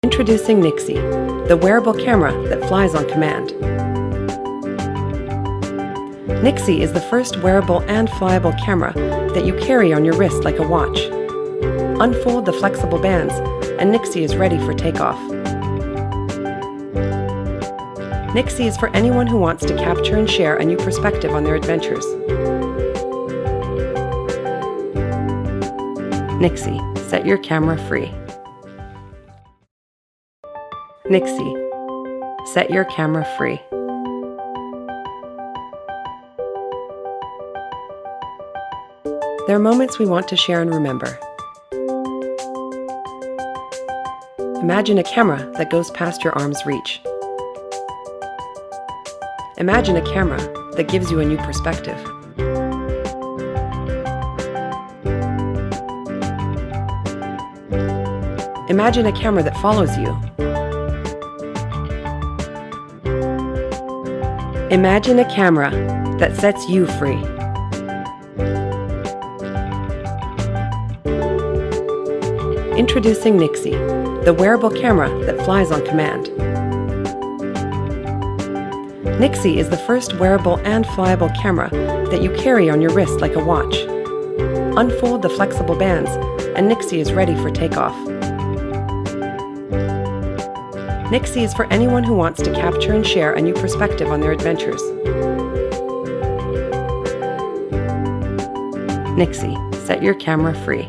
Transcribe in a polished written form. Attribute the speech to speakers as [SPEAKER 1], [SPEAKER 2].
[SPEAKER 1] Introducing Nixie, the wearable camera that flies on command. Nixie is the first wearable and flyable camera that you carry on your wrist like a watch. Unfold the flexible bands, and Nixie is ready for takeoff. Nixie is for anyone who wants to capture and share a new perspective on their adventures. Nixie, set your camera free. Nixie, set your camera free. There are moments we want to share and remember. Imagine a camera that goes past your arm's reach. Imagine a camera that gives you a new perspective. Imagine a camera that follows you. Imagine a camera that sets you free. Introducing Nixie, the wearable camera that flies on command. Nixie is the first wearable and flyable camera that you carry on your wrist like a watch. Unfold the flexible bands, and Nixie is ready for takeoff. Nixie is for anyone who wants to capture and share a new perspective on their adventures. Nixie, set your camera free.